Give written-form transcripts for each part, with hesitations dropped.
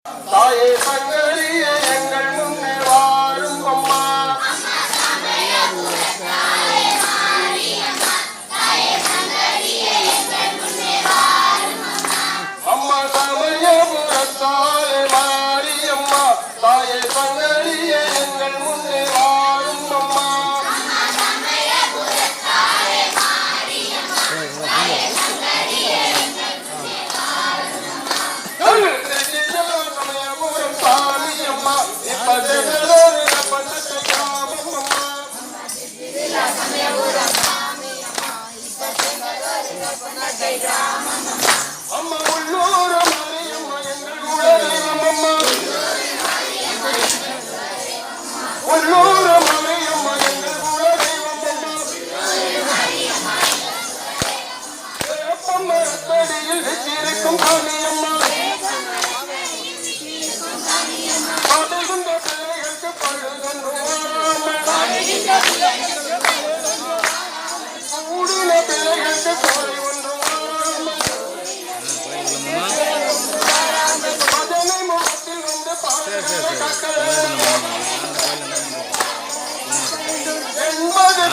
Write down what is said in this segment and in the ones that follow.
தாயே சங்கரியே எங்கள் முன்னே வாரும் அம்மா. அம்மா சமயபுரத்தாலே மாரியம்மா, தாயே சங்கரியே எங்கள் முன்னே வாரும் அம்மா. சமயபுரம் சாமியம்மா, இப்ப அம்மா உள்ளூர் மாரியம்மா எங்கள் குலதெய்வம் அம்மா. உள்ளூர் மாரியம்மா எங்கள் குலதெய்வம் அம்மா. வேப்பமரத்தடியில் வச்சிருக்கும் சாமியம்மா, பாடுகின்ற பிள்ளைகளுக்கு கூடின பிள்ளைகளுக்கு கோரை ஒன்று அதனை முகத்தில் வந்து பாடுகிற என்பது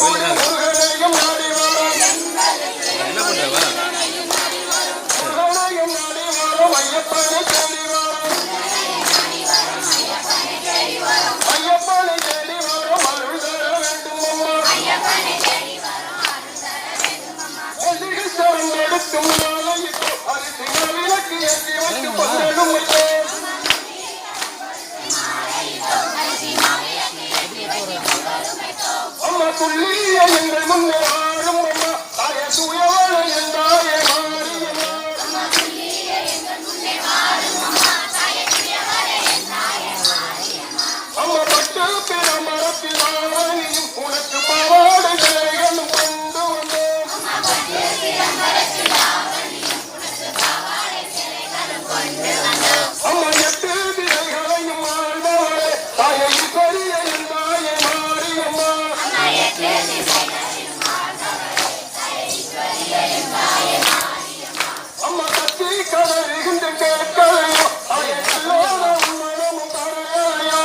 கூடி முருகனையும் நாடி வரும், முருகனையும் நாடி வரும், ஐயப்பனை தேடி வரும், ஐயப்பனை தேடி வரும், அருள் தர வேண்டும் அம்மா. எடுக்கும் நாளையிட்டோ அரிசி விளக்கு ஏற்றி வைத்து பந்தலும் அம்மா. துள்ளிய எங்கள் முன்னே வாரும் அம்மா, தாய தூயவள என்றாயே மாரியம்மா. அம்மா பட்டு பிற மரத்தில் வாழனியும் உனக்கு பாவாடை சேலைகளும் கொண்டு வந்தோம். அம்மா எட்டு திரைகளையும் ஆழ்ந்தவளே, தாயை பெரிய என்றாயே மாரியம்மா. அம்மா கத்தி கதறுகின்ற கேட்கலையோ, தாயை எல்லோரும் மனமும் தரையோ.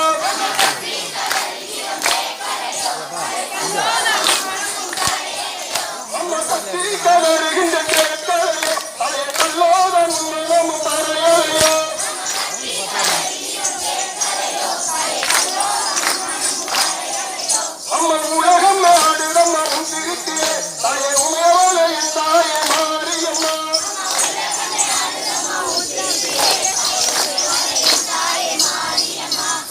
அம்மா கத்தி கதறுகின்ற கேட்கலையோ, தாயை எல்லோரும் மனமும் தரையோ. அம்மா உலகம் நாடுதம் அரும் திருத்தியே, தாயை உமையவளே தாயே மாரியம்மா.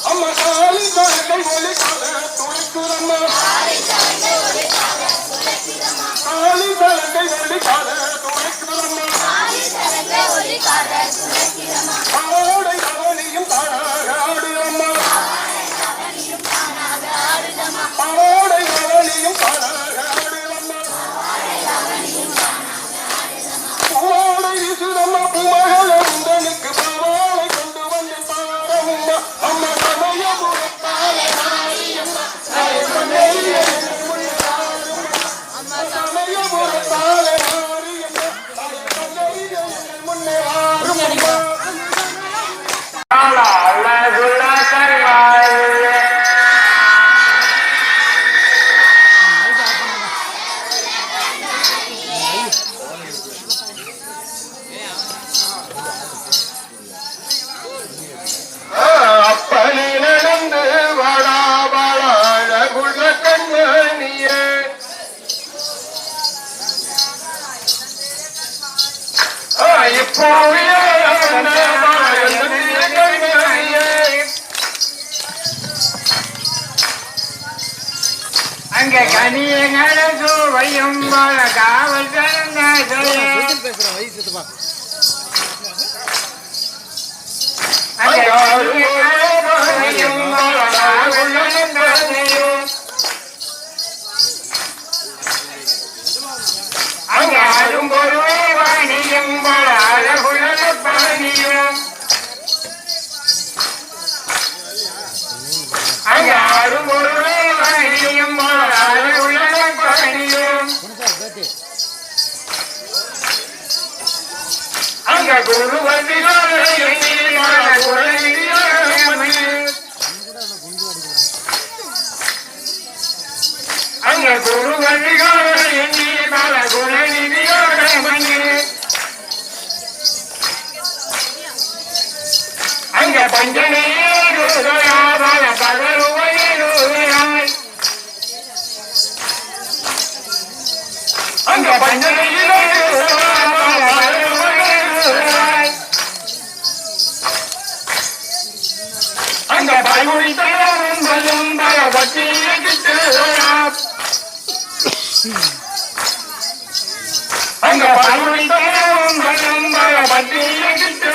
அம்மா காலி தலங்கை ஒளி கதற துளிக்குதம்மா, காலி தலங்கை ஒளி கதற துளிக்குதம்மா. பாவோடை கவனியும் தானாக ஆடுதம்மா, பாவோடை கவனியும் தானாக ஆடுதம்மா. பூவோடை வீசுதம்மா, பூமகள உந்தனுக்கு பாவாளை கொண்டு வந்து பாரம்மா. அம்மா சமயபுரத்தாலே மாரியம்மா, தாயே சங்கரியே எங்கள் முன்னே வாரும் அம்மா. சமயபுரத்தாலே மாரியம்மா, தாயே சங்கரியே எங்கள் முன்னே வாரும் அம்மா. அப்பனே நடந்து வாடா வாடா அழகுள்ள கண்மணியே, இப்போ அங்க கனியங்கள சுவையும் காவல் கலந்த அங்காரும் பொருளை வாணியும் அழகுள்ள பாணியும், அங்காரும் பொருளை வாணியும் அழகுள்ள பாணியும். அங்க குரு வந்து அங்க பஞ்சனையாய் அங்க பஞ்சனையாய் அங்க பைமொழி தரும் பற்றிட்டு அங்க பைமொழி தரும் பற்றிட்டு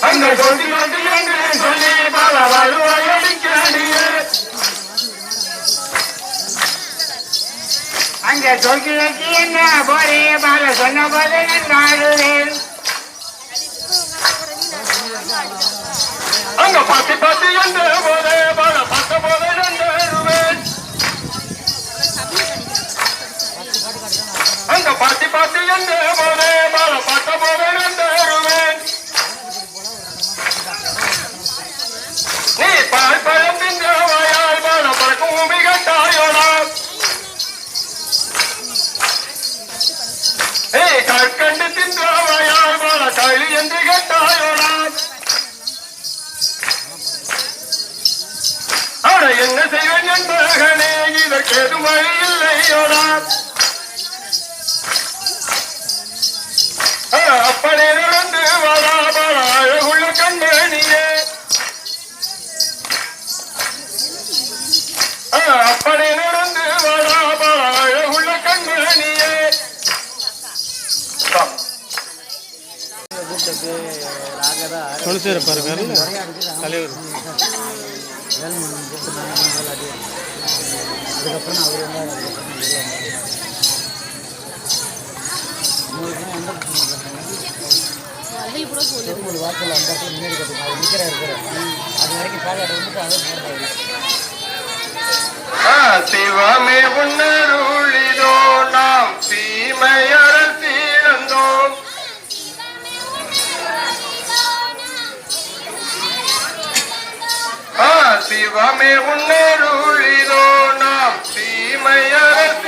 அங்க சொல்லி சொல்லி பல வலுவாயடிக்கிறாடிய அங்க சொல்லி என்ன போரே பல சொன்ன போது நாடுவேன் அங்க பத்தி பத்தி என்று போதே பல பத்த போதே நன்றுவேன் அங்க பத்தி பத்தி என்று போதே பல பத்த போதே நன்றுவேன் நீ பால் பழம் தின்றவாயால் பல பறக்கும் மிகட்டாயோடா ஏ கற்கண்டு தின்றவாயால் பல களி என்று கட்டாயோடா என்ன செய்வேன் என்பகனே இதற்கு எது வழி இல்லையோடா அப்படி நடந்து வாழா பல அழகுள்ள கண்மணியே அப்படி நடந்து வாழா பல அழகுள்ள கண்மணியே தலைவர் அதுக்கப்புறம் அவர் ஒரு வாக்கில் அந்த இடத்துல முன்னாடி கட்டுங்க அவர் நிற்கிற இருக்கிற அது வரைக்கும் பாலாட்ட வந்துட்டு அதை சிவமே உன்னருளிதோ நாம் தீமையறந்தோம் சிவமே உன்னருளிதோ நாம் தீமையறந்தோம்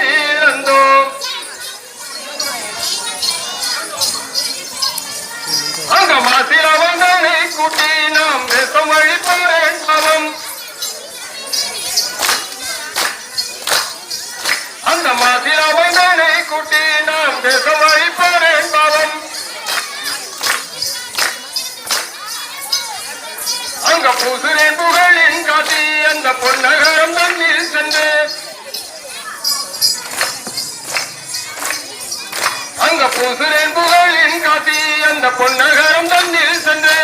அங்க மாசிரவங்களை கூட்டி நாம் தேசம் அழிப்பேன் பவம் அந்த மாசிரவங்களை கூட்டி நாம் தேசம் அழிப்பேன் பவம் அங்க பூசுரேன் புகழின் காட்டி அந்த பொன்னகரம் தண்ணீர் சென்று அங்க பூசுரேன் புகழின் காட்டி அந்த பொன்னகரம் தண்ணீர் சென்று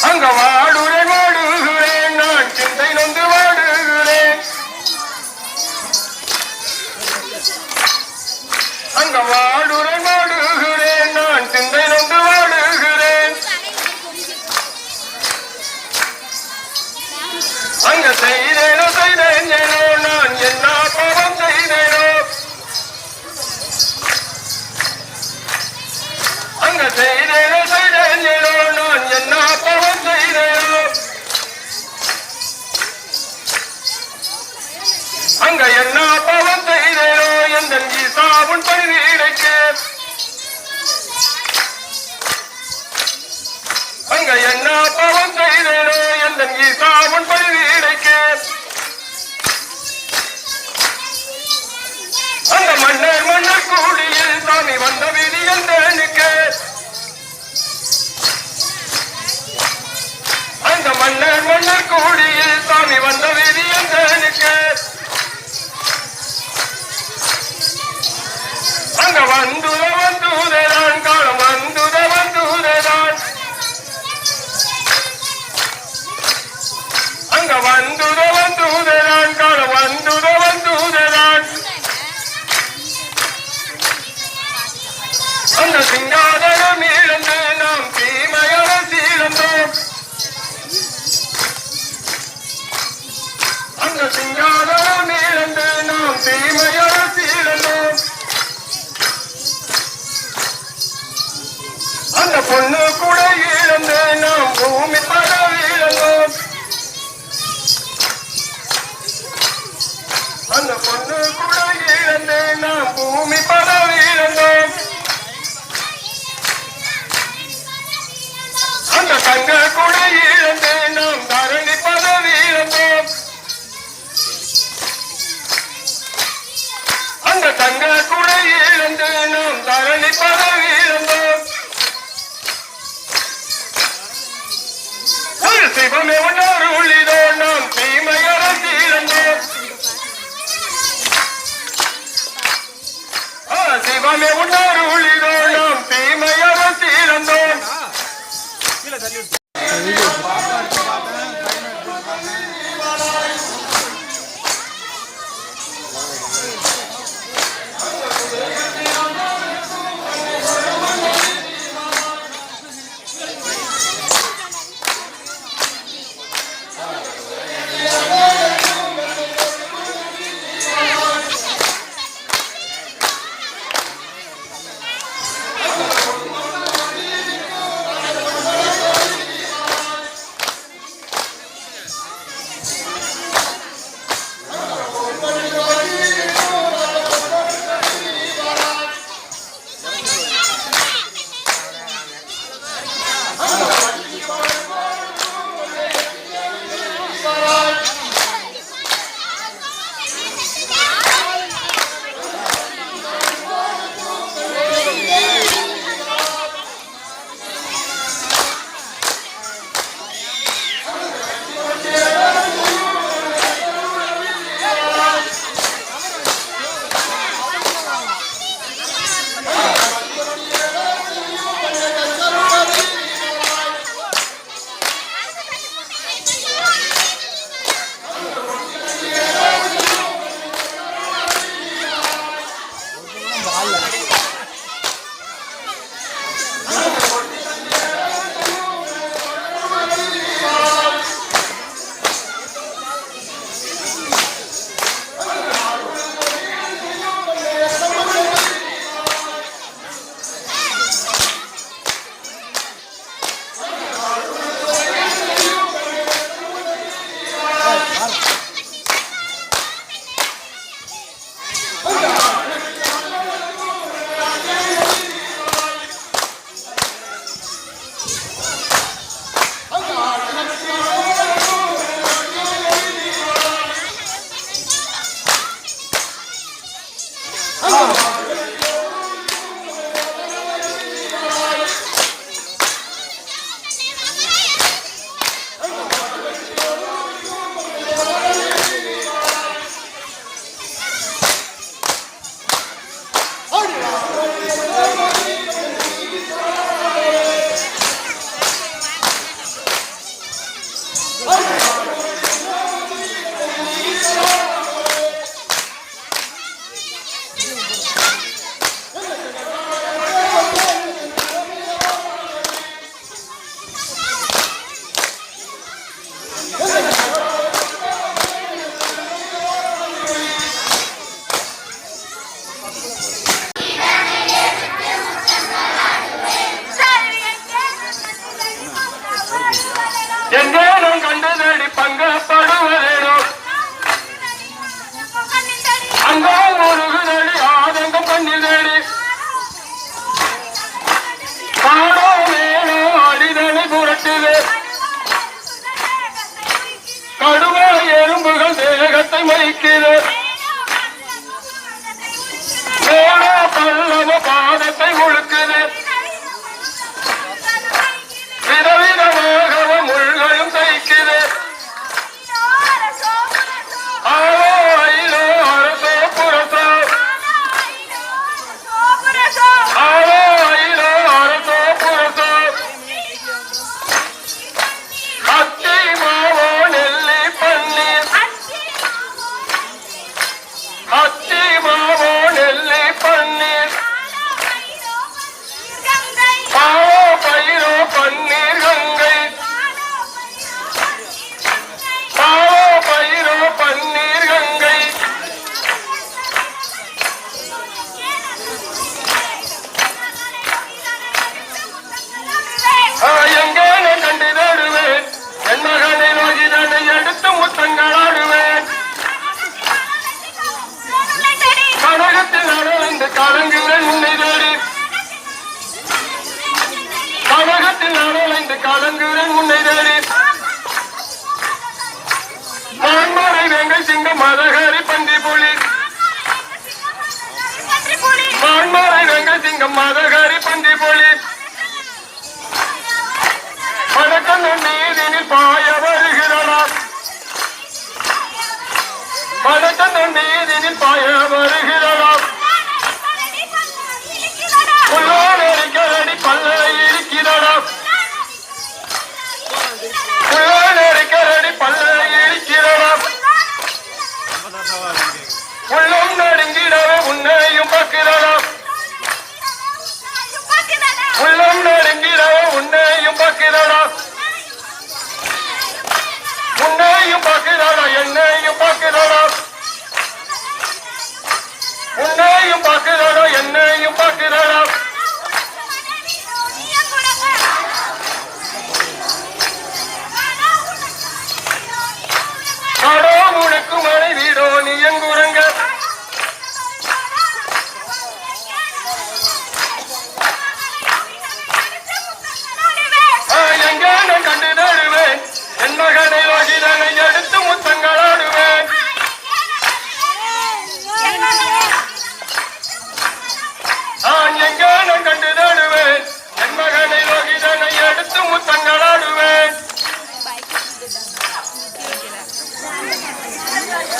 அங்க வாடுகிறேன் நான் சிந்தை நொந்து வாடுகிறேன் அங்க வாடுகிறேன் நான் சிந்தை நொந்து வாடுகிறேன் அங்க செய்தேனோ நான் என்ன பாவம் செய்தேனோ அங்க செய்தேனோ நான் என்ன பாவம் செய்தேனோ அங்க என்ன பாவம் செய்தேனோ எந்த ஈசாவுன் பணிவீடைக்கு அங்க என்ன பாவம் செய்தேனோ எந்த ஈசாவுன் பணிவீடைக்கு அந்த மன்னர் கூடியில் சாமி வந்த விதி என்றனுக்கு அந்த மன்னர் கூடியில் சாமி வந்த விதி என்றனுக்கு அங்க வந்துதான் காலம் வந்துதான் அங்க வந்துதான் காலம் வந்துதான் அந்த சிங்காதனம் இழந்து நாம் தீமையான சீழந்தோம் அந்த சிங்காதனம் இழந்து நாம் தீமையான சீழந்தோம் அந்த பொண்ணு கூட இழந்து நாம் பூமி பட இழந்தோம் அந்த பொண்ணு கூட இழந்து நாம் சிவமே உன்னொரு ஒளிதோம் தீமையவ சீரந்தோம் எங்கேனும் கண்டு தேடி பங்கப்படுவதேனோ அங்கோ முருகுதடி ஆதங்கம் பண்ணி தேடி காடோ மேலோ அடிதனை புரட்டுது கடுவா எறும்புகள் தேகத்தை மறிக்குது மேலோ பல்லவ பாதத்தை முழுக்குது விதவிதமாக முள்களும் தைக்குது ஆலோ ஐலோ அரசோ புரசோ ஆலோ ஐலோ அரசோ புரசோ அத்தி மாவோ நெல்லி பன்னீர் அத்தி மாவோ நெல்லி பன்னீர் பாவோ பயிரோ பன்னீர் கங்கை பாவோ பயிரோ பன்னீர் கங்கை எங்கேனே கண்டு தேடுவேன் என் மகனை நோகிதனை எடுத்து முத்தங்களாடுவேன் கனகத்தில் அடைந்து கலங்குகிறேன் உன்னை தேடி கனகத்தில் அடைந்து கலங்குகிறேன் உன்னை தேடி மான்மறை வெங்கை சிங்கம் மதகரி பன்றி புலி மான்மறை வெங்கை சிங்கம் மதகரி பன்றி புலி பதக்கண்ண நீதினில் பாய வருகிறடா பதக்கண்ண நீதினில் பாய வருகிறடா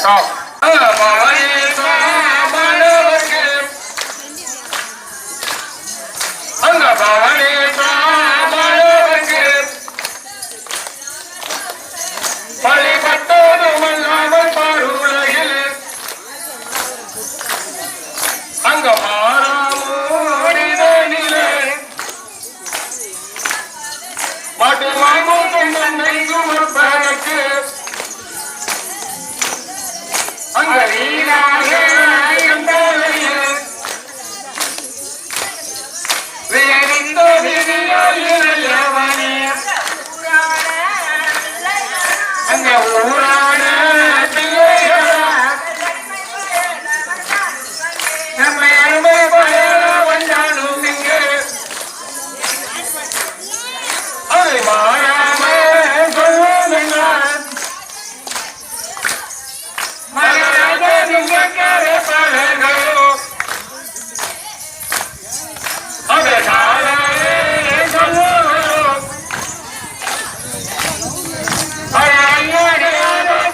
மாட்டோம். அந்த பவனி மாணவர்க்கு வழிபட்டதும் அல்லாமல் பாருலகில் அங்க மாறாமோடிதனிலே மாட்டு வாங்கும் மண்ணை சுமப்பதற்கு அங்க வீணாக எந்தலையில் வேறிந்த விதியாயிரவனே அங்க ஊரான பிள்ளைகளா நம்ம அருமை பயிர வந்தாலும் இங்கு அதை மாறாம சொல்லுவோம் என்றால் மகராக நீங்க கரைப்பாளர்களோ அதை சாராலே சொல்லுவோம்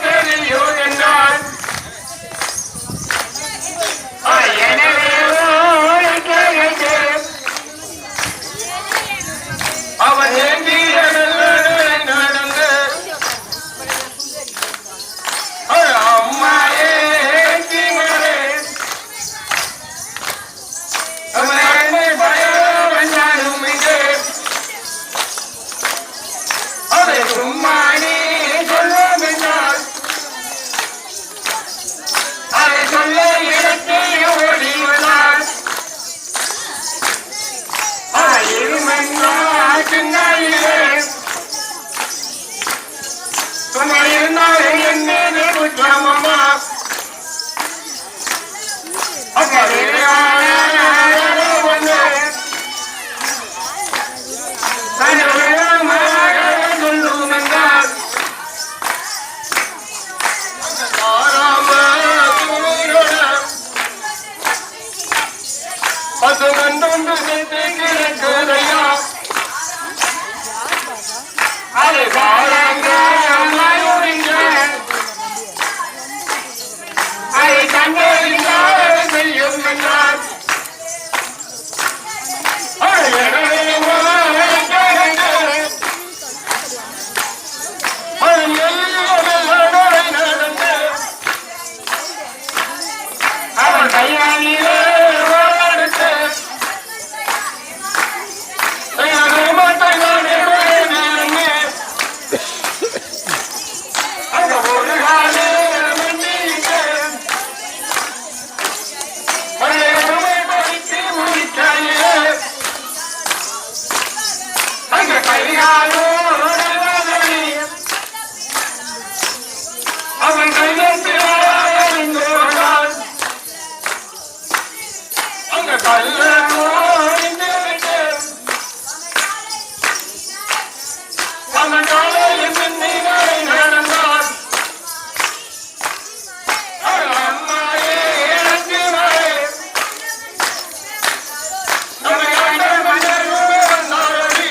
தெரியும் என்றால் எனவே அவன் ஏந்திய நடந்து அம்மாயே பயம் இங்கு அதை சும்மா நீ சொல்லும் என்றால் அதை சொல்ல இடத்தே ஓடி வந்தால் சின்னாயிலே சும்மா இருந்தாலும் என்ன குற்றமம்மா சொல்லும் என்றால் பசு கண்டு கிடக்குதையா அதை பாருங்க அதை கண்டறிந்தால் செய்யும் என்றால் அவன் கையாளிலே ஓடெடுத்து அந்த ஒரு காலே அங்க கையாளோ அவன் கையெழுத்தான் அங்க கல்லோ அவன் காலையில் பின்னிகளை நடந்தான் அம்மாயே எனக்கு மழை நம்ம கண்டல் மண்டல் வந்தாரடி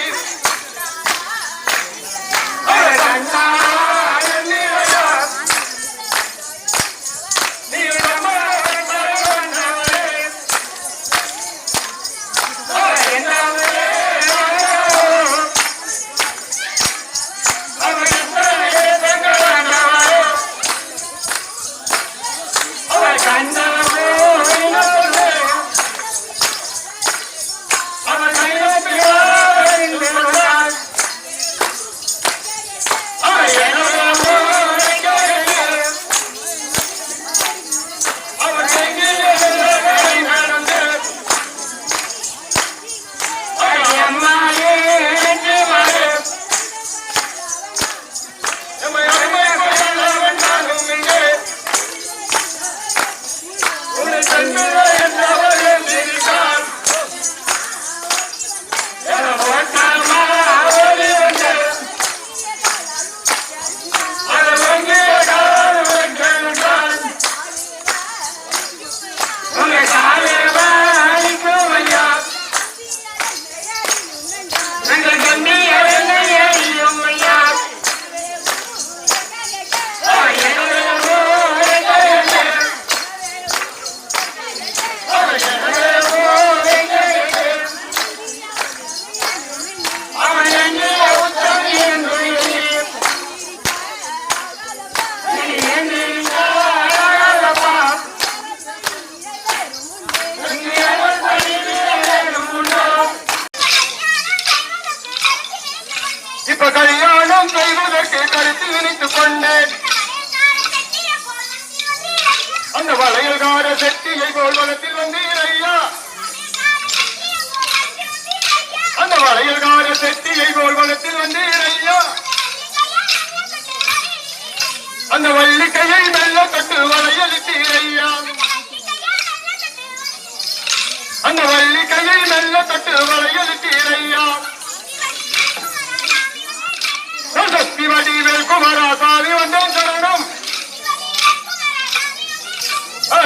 நீ வளையல்கார செட்டியை போல் வனத்தில் வந்தீரையா அந்த வளையல்கார செட்டியை போல் வனத்தில் வந்தீரையா அந்த வள்ளிக்கையை மெல்ல தொட்டு வளையலிட்டீரையா அந்த வள்ளிக்கையை மெல்ல தொட்டு வளையலிட்டீரையா சக்தி வடிவேல் குமாராசாமி வந்தேன் சரணம்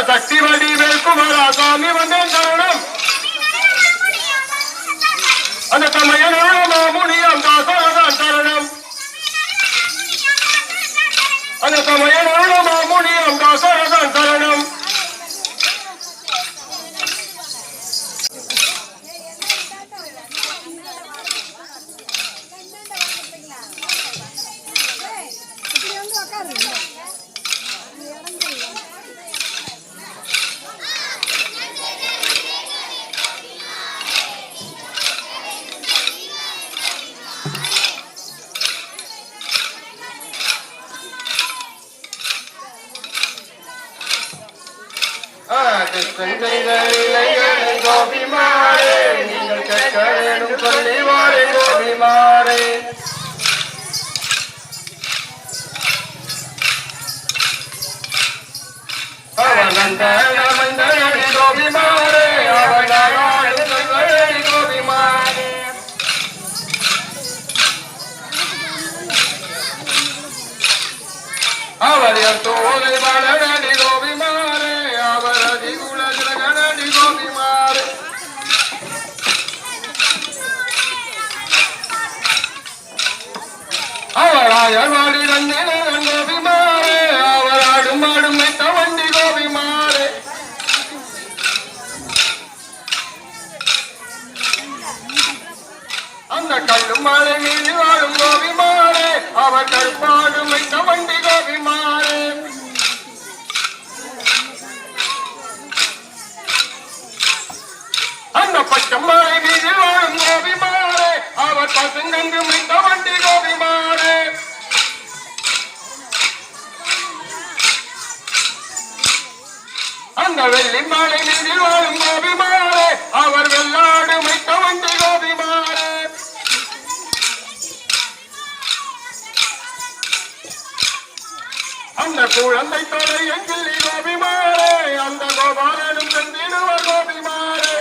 சக்தி வடிவேல் குமாராசாமி வந்தேன் சரணம் அந்த தமையனோட மாமுனியம் தாசனதான் சரணம் அந்த தமையனோட மாமுனியம் தாசனதான் சரணம் கோபிமாரே நீங்கள் கேட்க வேண்டும் சொல்லி வாரே கோபிமாரே கோபிமாரே கோபிமாரே அவர் தோலை வளரடி கோபிமாரே அவர் அதிகுல ஜனகனடி கோபிமாரே அவராயவாடி வந்தினன் கோபிமாரே அவர் ஆடும் ஆடும் மெத்த வண்டி கோபிமாரே அந்த கல்லும் மலை மீது வாழும் கோபிமாரே அவர் கருப்பாடும் மெத்த வண்டி கோபிமாரே அந்த பச்சமலை மீது வாழும் கோபிமாரே அவர் பசுங்கன்று மெத்த வண்டி கோபிமாரே அந்த வெள்ளி மாலை மீது வாழும் கோபிமாரே அவர் வெள்ளாடு மெத்த வண்டி கோபிமாரே அந்த குழந்தை தொலையை கிள்ளி கோபிமாரே அந்த கோபாலனும் சென்றிடுவர் கோபிமாரே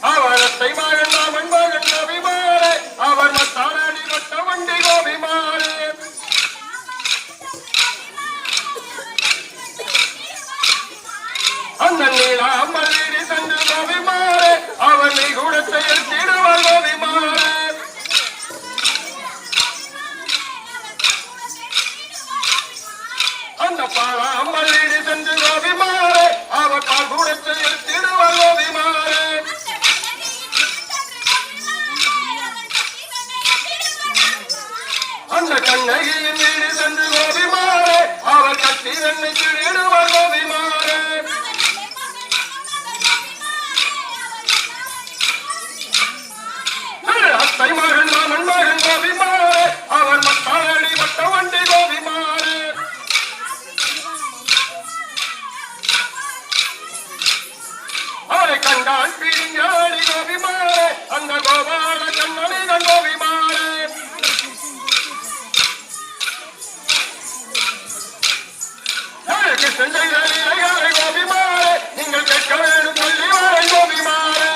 அவரத்தை மகன் ராமன் மகன் கோபிமாரே அவர் மத்தாரடி மட்ட வண்டி கோபிமாரே அந்த நீலாம்பள்ளி தந்து கோபிமாரே அவர் நிகுடத்தை எடுத்திடுவர் கோபிமாரே அந்த பாலாம்பள்ளி தந்து கோபிமாரே அவர் பால்குடத்தை எடுத்திடுவர் கோபிமாரே அந்த கண்ணகியின் வீடு சென்று கோபிமாரே அவர் கட்டி என்னை கிழிடுவர் கோபிமாரே அத்தை மகன் மாமன் மகன் கோபிமாரே அவர் மத்தாளி மட்ட வண்டி கோபிமாரே அவரை கண்டால் பிரிஞ்சாடி கோபிமாரே அந்த கோபால கண்ணனின் கோபிமாரே கோபிமாரே நீங்கள் கேட்க வேண்டும் சொல்லி வாரை கோபிமாரே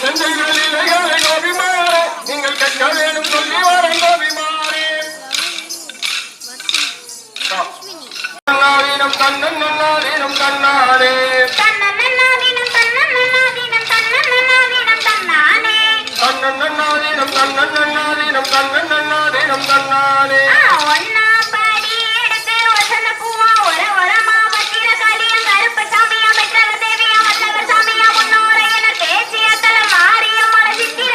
செஞ்சைகளிலே கோபிமாரே நீங்கள் கேட்க வேண்டும் சொல்லி வாரை கோபிமாரே நன்னாதீனம் தன்னன் நன்னாதீனம் தன்னானே தன்னன் நன்னாதீனம் தன்னன் நன்னாதீனம் தன்னானே ஒன்னா பாடி எடுத்து வசந்த பூவா ஒரு ஒரமா பத்திர காளியம் கருப்பு சாமியா பெற்ற தேவியா வல்லவர் சாமியா முன்னோரை என பேசிய தல மாரியம்மள சித்திர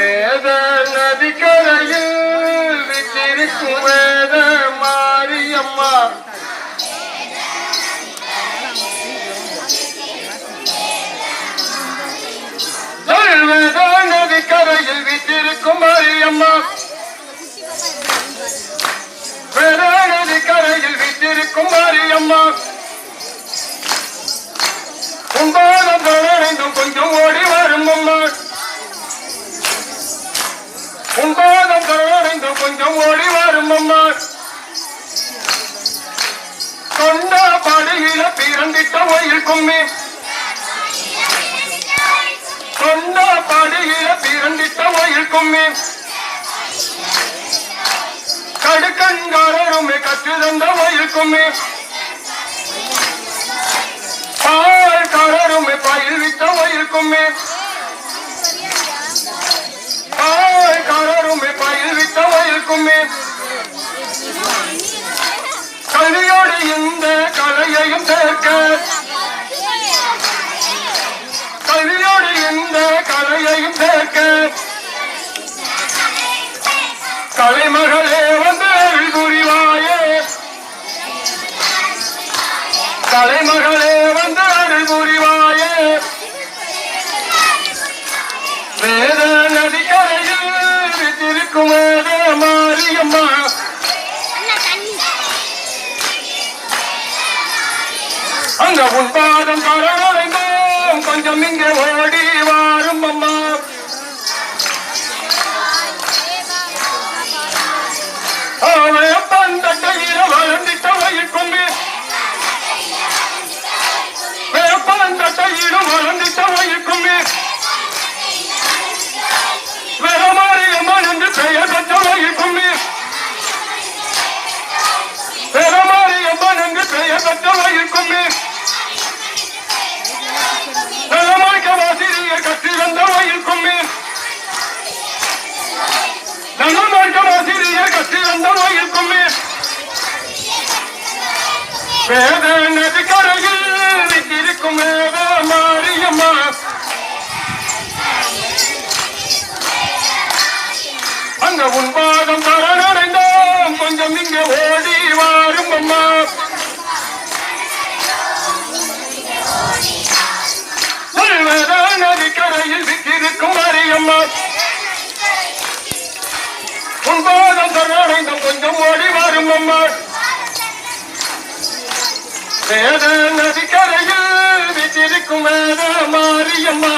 வேத நதிக்கரையில் விட்டிருக்கும் வேத மாரியம்மா வேத நதிக்கரையில் விட்டிருக்கும் மாரியம்மா வேத நதிக்கரையில் விட்டிருக்கும் மாரியம்மா உன்பாதம் தொடர்ந்தும் கொஞ்சம் ஓடி வரும் அம்மா உன்பாதம் தொடர்ந்தும் கொஞ்சம் ஓடி வரும் அம்மா கொண்ட படையில பிறந்திட்ட ஒயில் கும்மி கொண்ட படையில பிறந்திட்ட ஒயில் கும்மி கடுக்கண்காரருமே கற்று தந்த ஒயில் கும்மி பால்காரருமே பயில் விட்ட ஒயில் கும்மி பால்காரருமே பயில் விட்ட ஒயில் கும்மி கல்வியோடு இந்த கலையையும் சேர்க்க கல்வியோடு இந்த கலையையும் சேர்க்க கலைமகளே வந்து அருள் புரிவாயே கலைமகளே வந்து அருள் புரிவாயே வேத நதிக்கரையில் விட்டிருக்கும் வேத மாரியம்மா அங்க உன் பாதம் கரடைந்தோம் கொஞ்சம் இங்கே ஓடி வாரும் அம்மா வேப்பந்தட்டையில வளர்ந்திட்ட வயிற் கொண்டு வேப்பந்தட்டையில வளர்ந்திட்ட வயிற் கொண்டு வேறமாரியம்மன் என்று பெயர் பெற்ற வயிற் கொண்டு வேறமாரியம்மன் என்று பெயர் பெற்ற வயிற் கொண்டு நலமார்க்கவாசிரியர் கற்று வந்த வயிற் கொண்டு நலமார்க்கவாசிரியர் கற்று வந்த வயிற் கொண்டு வேத நதிக்கரையில் விட்டிருக்கும் வேத மாரியம்மா அங்க உன் பாதம் சரணடைந்தோம் கொஞ்சம் இங்க ஓடி வாரும் அம்மா வேத நதிக்கரையில் விட்டிருக்கும் மாரியம்மா உன் பாதம் சரணடைந்தோம் கொஞ்சம் ஓடி வாரும் அம்மா வேத நதிக்கரையில் விட்டிருக்கும் வேத மாரியம்மா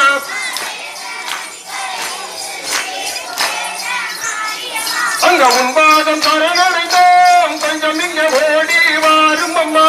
அங்க உன் பாதம் சரணடைந்தோம் கொஞ்சம் இங்க ஓடி வாரும் அம்மா